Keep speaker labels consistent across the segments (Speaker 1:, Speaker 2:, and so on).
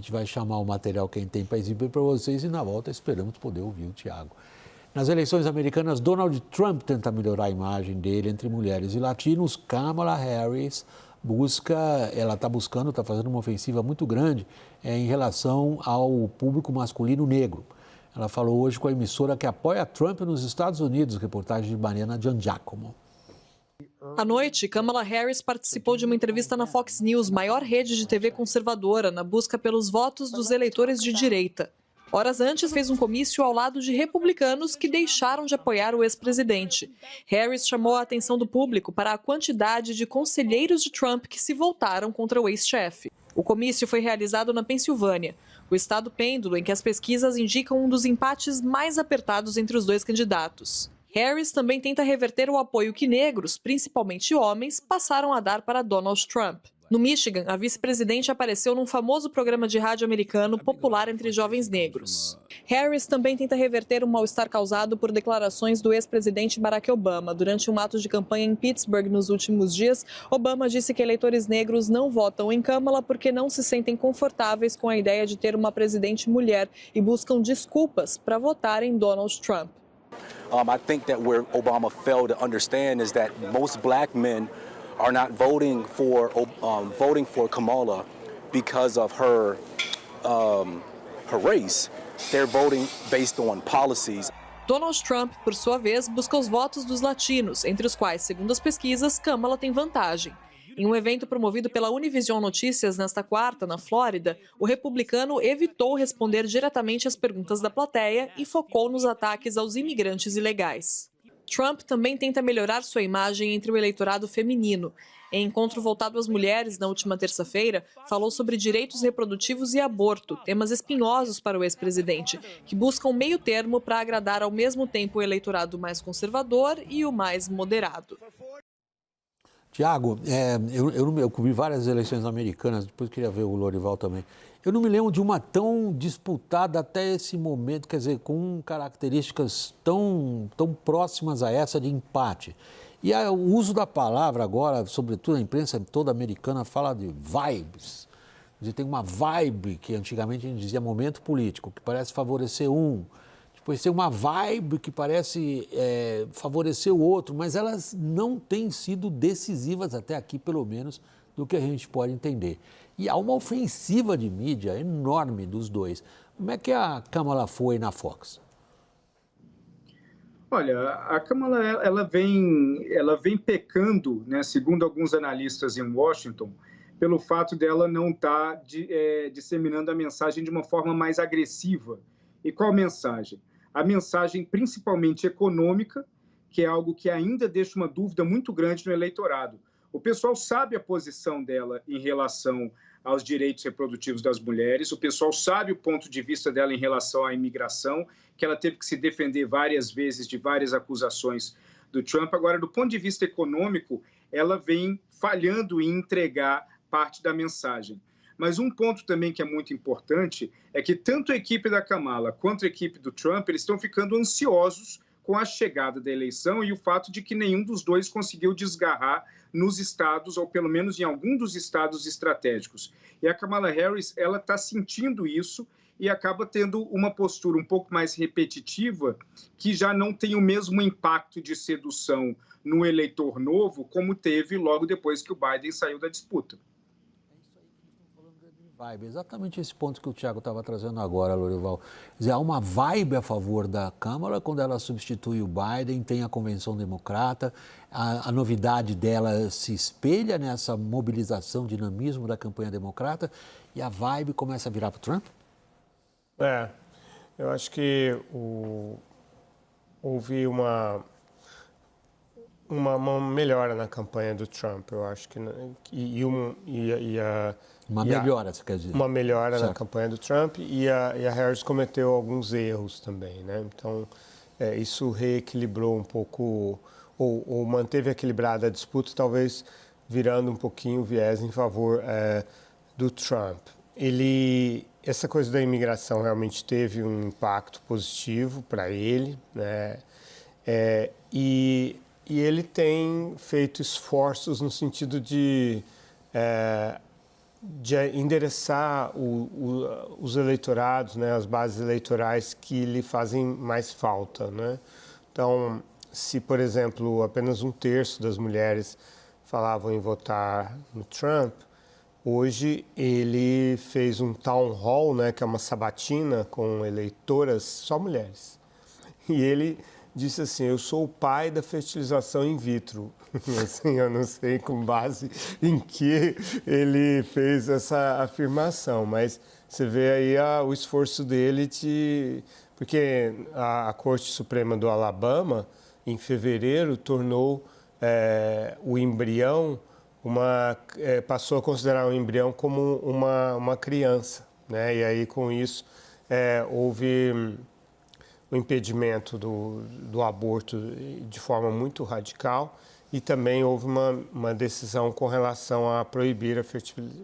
Speaker 1: gente vai chamar o material que a gente tem para exibir para vocês e na volta esperamos poder ouvir o Tiago. Nas eleições americanas, Donald Trump tenta melhorar a imagem dele entre mulheres e latinos. Kamala Harris está fazendo uma ofensiva muito grande em relação ao público masculino negro. Ela falou hoje com a emissora que apoia Trump nos Estados Unidos, reportagem de Mariana Giangiacomo.
Speaker 2: À noite, Kamala Harris participou de uma entrevista na Fox News, maior rede de TV conservadora, na busca pelos votos dos eleitores de direita. Horas antes, fez um comício ao lado de republicanos que deixaram de apoiar o ex-presidente. Harris chamou a atenção do público para a quantidade de conselheiros de Trump que se voltaram contra o ex-chefe. O comício foi realizado na Pensilvânia, o estado pêndulo em que as pesquisas indicam um dos empates mais apertados entre os dois candidatos. Harris também tenta reverter o apoio que negros, principalmente homens, passaram a dar para Donald Trump. No Michigan, a vice-presidente apareceu num famoso programa de rádio americano popular entre jovens negros. Harris também tenta reverter o mal-estar causado por declarações do ex-presidente Barack Obama. Durante um ato de campanha em Pittsburgh nos últimos dias, Obama disse que eleitores negros não votam em Kamala porque não se sentem confortáveis com a ideia de ter uma presidente mulher e buscam desculpas para votar em Donald Trump.
Speaker 3: I think that where Obama failed to understand is that most black men are not voting for Kamala because of her race. They're voting based on policies.
Speaker 2: Donald Trump, por sua vez, busca os votos dos latinos, entre os quais, segundo as pesquisas, Kamala tem vantagem. Em um evento promovido pela Univision Notícias nesta quarta, na Flórida, o republicano evitou responder diretamente às perguntas da plateia e focou nos ataques aos imigrantes ilegais. Trump também tenta melhorar sua imagem entre o eleitorado feminino. Em encontro voltado às mulheres, na última terça-feira, falou sobre direitos reprodutivos e aborto, temas espinhosos para o ex-presidente, que buscam um meio termo para agradar ao mesmo tempo o eleitorado mais conservador e o mais moderado.
Speaker 1: Tiago, eu cobri várias eleições americanas, depois queria ver o Lorival também. Eu não me lembro de uma tão disputada até esse momento, quer dizer, com características tão próximas a essa de empate. E o uso da palavra agora, sobretudo a imprensa toda americana, fala de vibes. Quer dizer, tem uma vibe que antigamente a gente dizia momento político, que parece favorecer um. Depois tem uma vibe que parece favorecer o outro, mas elas não têm sido decisivas até aqui, pelo menos, do que a gente pode entender. E há uma ofensiva de mídia enorme dos dois. Como é que a Kamala foi na Fox?
Speaker 4: Olha, a Kamala ela vem pecando, né, segundo alguns analistas em Washington, pelo fato dela não estar disseminando a mensagem de uma forma mais agressiva. E qual mensagem? A mensagem principalmente econômica, que é algo que ainda deixa uma dúvida muito grande no eleitorado. O pessoal sabe a posição dela em relação aos direitos reprodutivos das mulheres, o pessoal sabe o ponto de vista dela em relação à imigração, que ela teve que se defender várias vezes de várias acusações do Trump. Agora, do ponto de vista econômico, ela vem falhando em entregar parte da mensagem. Mas um ponto também que é muito importante é que tanto a equipe da Kamala quanto a equipe do Trump, eles estão ficando ansiosos com a chegada da eleição e o fato de que nenhum dos dois conseguiu desgarrar nos estados, ou pelo menos em algum dos estados estratégicos. E a Kamala Harris, ela está sentindo isso e acaba tendo uma postura um pouco mais repetitiva, que já não tem o mesmo impacto de sedução no eleitor novo, como teve logo depois que o Biden saiu da disputa.
Speaker 1: Vibe, exatamente esse ponto que o Tiago estava trazendo agora, Lorival. Quer dizer, há uma vibe a favor da Câmara quando ela substitui o Biden, tem a convenção democrata, a novidade dela se espelha nessa mobilização, dinamismo da campanha democrata e a vibe começa a virar para o Trump?
Speaker 5: Eu acho que houve uma melhora na campanha do Trump, eu acho que
Speaker 1: uma melhora, você quer dizer?
Speaker 5: Uma melhora na campanha do Trump e a Harris cometeu alguns erros também, né? Então, isso reequilibrou um pouco, ou manteve equilibrada a disputa, talvez virando um pouquinho o viés em favor do Trump. Essa coisa da imigração realmente teve um impacto positivo para ele, né? E ele tem feito esforços no sentido de de endereçar os eleitorados, né, as bases eleitorais que lhe fazem mais falta, né? Então, se, por exemplo, apenas 1/3 das mulheres falavam em votar no Trump, hoje ele fez um town hall, né, que é uma sabatina com eleitoras só mulheres. E ele disse assim: eu sou o pai da fertilização in vitro. Assim, eu não sei com base em que ele fez essa afirmação, mas você vê aí o esforço dele porque a Corte Suprema do Alabama, em fevereiro, tornou o embrião passou a considerar o embrião como uma criança, né? E aí, com isso, houve o impedimento do aborto de forma muito radical e também houve uma decisão com relação a proibir a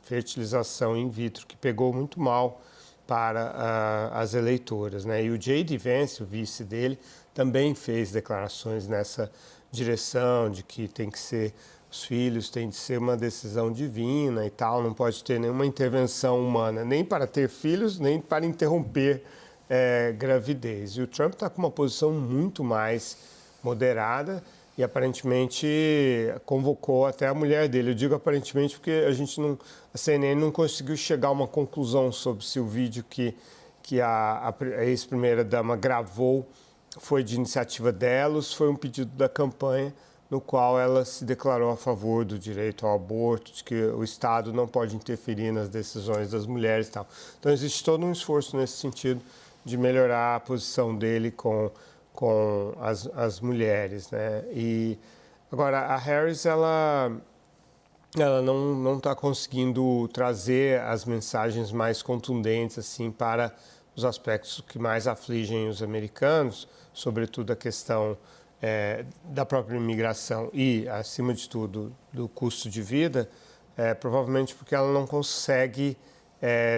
Speaker 5: fertilização in vitro, que pegou muito mal para as eleitoras, né? E o J.D. Vance, o vice dele, também fez declarações nessa direção de que os filhos têm de ser uma decisão divina e tal, não pode ter nenhuma intervenção humana, nem para ter filhos, nem para interromper gravidez. E o Trump está com uma posição muito mais moderada e aparentemente convocou até a mulher dele. Eu digo aparentemente porque a CNN não conseguiu chegar a uma conclusão sobre se o vídeo que a ex-primeira-dama gravou foi de iniciativa dela ou se foi um pedido da campanha no qual ela se declarou a favor do direito ao aborto, de que o Estado não pode interferir nas decisões das mulheres e tal. Então existe todo um esforço nesse sentido de melhorar a posição dele com as mulheres, né? E agora a Harris ela não está conseguindo trazer as mensagens mais contundentes assim para os aspectos que mais afligem os americanos, sobretudo a questão da própria imigração e, acima de tudo, do custo de vida, provavelmente porque ela não consegue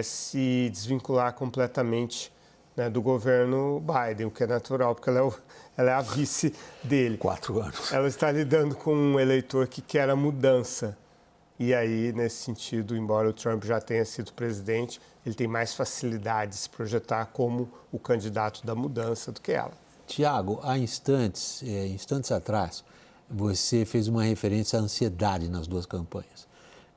Speaker 5: se desvincular completamente, né, do governo Biden, o que é natural, porque ela é a vice dele.
Speaker 1: 4 anos.
Speaker 5: Ela está lidando com um eleitor que quer a mudança. E aí, nesse sentido, embora o Trump já tenha sido presidente, ele tem mais facilidade de se projetar como o candidato da mudança do que ela.
Speaker 1: Tiago, há instantes atrás, você fez uma referência à ansiedade nas duas campanhas.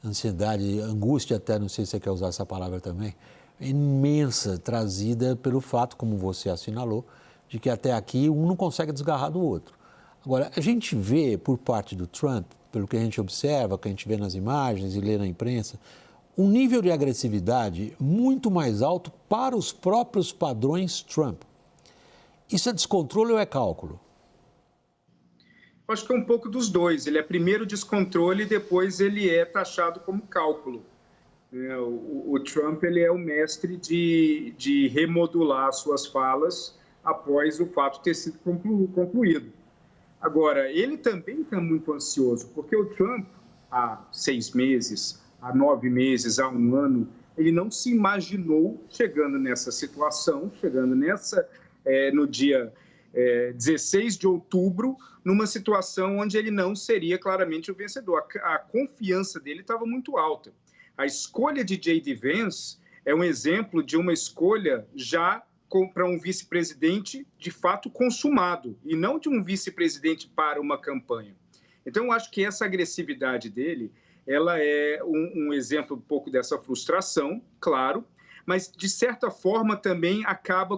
Speaker 1: Ansiedade, angústia até, não sei se você quer usar essa palavra também, imensa, trazida pelo fato, como você assinalou, de que até aqui um não consegue desgarrar do outro. Agora, a gente vê por parte do Trump, pelo que a gente observa, que a gente vê nas imagens e lê na imprensa, um nível de agressividade muito mais alto para os próprios padrões Trump. Isso é descontrole ou é cálculo?
Speaker 4: Eu acho que é um pouco dos dois. Ele é primeiro descontrole e depois ele é taxado como cálculo. O Trump ele é o mestre de remodular suas falas após o fato ter sido concluído. Agora, ele também está muito ansioso, porque o Trump, há 6 meses, há 9 meses, há 1 ano, ele não se imaginou chegando nessa situação, no dia 16 de outubro, numa situação onde ele não seria claramente o vencedor. A confiança dele estava muito alta. A escolha de J.D. Vance é um exemplo de uma escolha já para um vice-presidente de fato consumado, e não de um vice-presidente para uma campanha. Então, eu acho que essa agressividade dele, ela é um exemplo um pouco dessa frustração, claro, mas, de certa forma, também acaba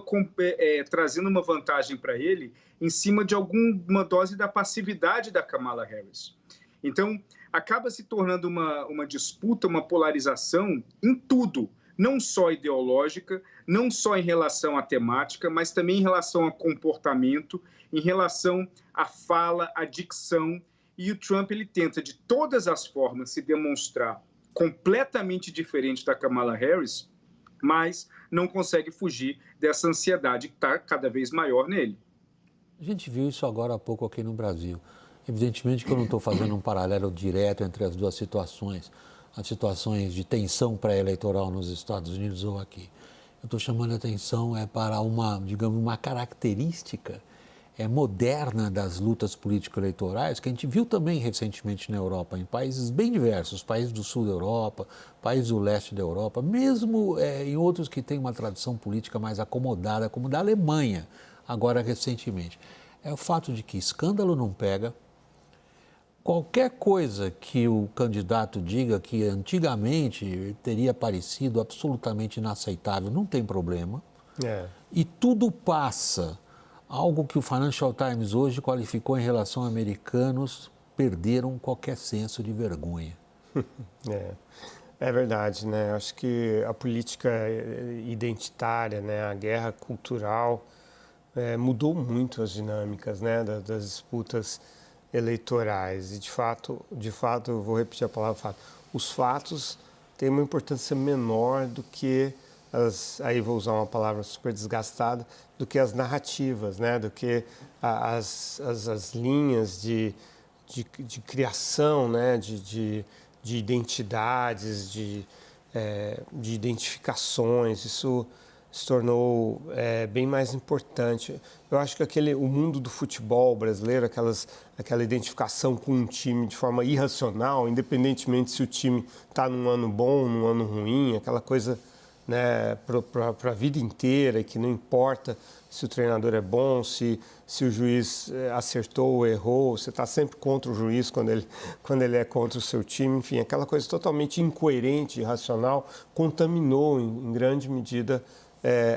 Speaker 4: trazendo uma vantagem para ele em cima de alguma dose da passividade da Kamala Harris. Então, acaba se tornando uma disputa, uma polarização em tudo, não só ideológica, não só em relação à temática, mas também em relação ao comportamento, em relação à fala, à dicção. E o Trump ele tenta, de todas as formas, se demonstrar completamente diferente da Kamala Harris, mas não consegue fugir dessa ansiedade que está cada vez maior nele.
Speaker 1: A gente viu isso agora há pouco aqui no Brasil. Evidentemente que eu não estou fazendo um paralelo direto entre as duas situações, as situações de tensão pré-eleitoral nos Estados Unidos ou aqui. Eu estou chamando a atenção para uma característica moderna das lutas político-eleitorais, que a gente viu também recentemente na Europa, em países bem diversos, países do sul da Europa, países do leste da Europa, mesmo em outros que têm uma tradição política mais acomodada, como da Alemanha, agora recentemente. É o fato de que escândalo não pega, qualquer coisa que o candidato diga que antigamente teria parecido absolutamente inaceitável, não tem problema, e tudo passa. Algo que o Financial Times hoje qualificou em relação a americanos, perderam qualquer senso de vergonha.
Speaker 5: É verdade, né? Acho que a política identitária, né? A guerra cultural mudou muito as dinâmicas, né? Das disputas eleitorais. E de fato, eu vou repetir a palavra fato, os fatos têm uma importância menor do que aí vou usar uma palavra super desgastada, do que as narrativas, né? Do que as linhas de criação, né? de identidades, de identificações. Isso se tornou bem mais importante. Eu acho que o mundo do futebol brasileiro, aquela identificação com um time de forma irracional, independentemente se o time está num ano bom, num ano ruim, aquela coisa, né, para a vida inteira, e que não importa se o treinador é bom, se o juiz acertou ou errou, você está sempre contra o juiz quando ele é contra o seu time, enfim, aquela coisa totalmente incoerente, irracional, contaminou em grande medida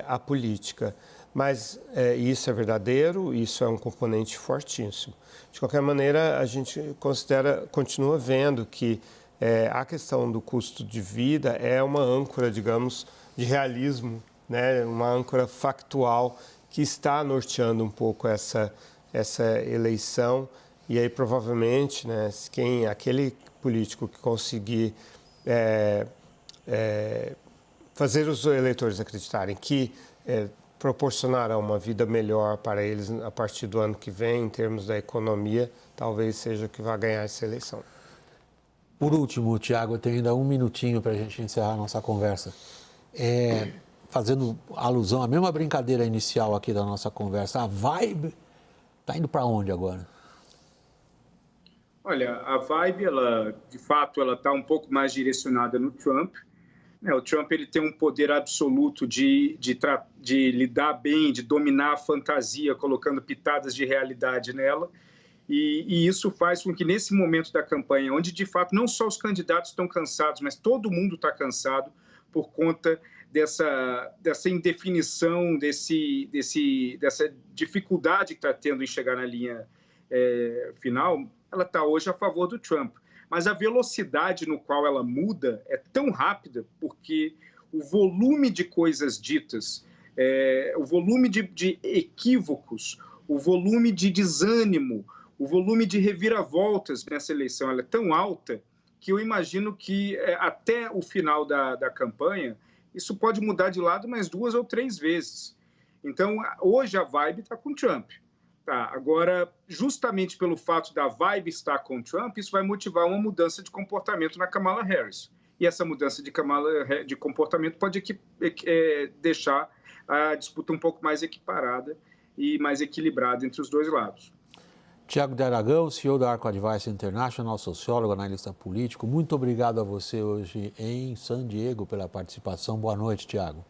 Speaker 5: a política. Mas isso é verdadeiro, isso é um componente fortíssimo. De qualquer maneira, a gente continua vendo que a questão do custo de vida é uma âncora, digamos, de realismo, né? Uma âncora factual que está norteando um pouco essa eleição. E aí, provavelmente, né, aquele político que conseguir fazer os eleitores acreditarem que proporcionará uma vida melhor para eles a partir do ano que vem, em termos da economia, talvez seja o que vai ganhar essa eleição.
Speaker 1: Por último, Tiago, eu tenho ainda um minutinho para a gente encerrar a nossa conversa. Fazendo alusão à mesma brincadeira inicial aqui da nossa conversa, a vibe está indo para onde agora?
Speaker 4: Olha, a vibe, de fato, ela está um pouco mais direcionada no Trump. O Trump ele tem um poder absoluto de lidar bem, de dominar a fantasia, colocando pitadas de realidade nela. E isso faz com que, nesse momento da campanha, onde, de fato, não só os candidatos estão cansados, mas todo mundo está cansado por conta dessa indefinição, dessa dificuldade que está tendo em chegar na linha final, ela está hoje a favor do Trump. Mas a velocidade no qual ela muda é tão rápida, porque o volume de coisas ditas, o volume de equívocos, o volume de desânimo, o volume de reviravoltas nessa eleição ela é tão alta que eu imagino que até o final da campanha isso pode mudar de lado mais 2 ou 3 vezes. Então, hoje a vibe está com Trump. Tá, agora, justamente pelo fato da vibe estar com Trump, isso vai motivar uma mudança de comportamento na Kamala Harris. E essa mudança de comportamento pode deixar a disputa um pouco mais equiparada e mais equilibrada entre os dois lados.
Speaker 1: Tiago de Aragão, CEO da Arco Advice International, sociólogo, analista político. Muito obrigado a você hoje em San Diego pela participação. Boa noite, Tiago.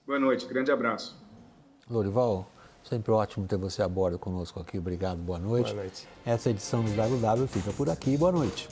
Speaker 4: Boa noite, grande abraço.
Speaker 1: Lorival, sempre ótimo ter você a bordo conosco aqui. Obrigado, boa noite.
Speaker 5: Boa noite.
Speaker 1: Essa edição do WW fica por aqui. Boa noite.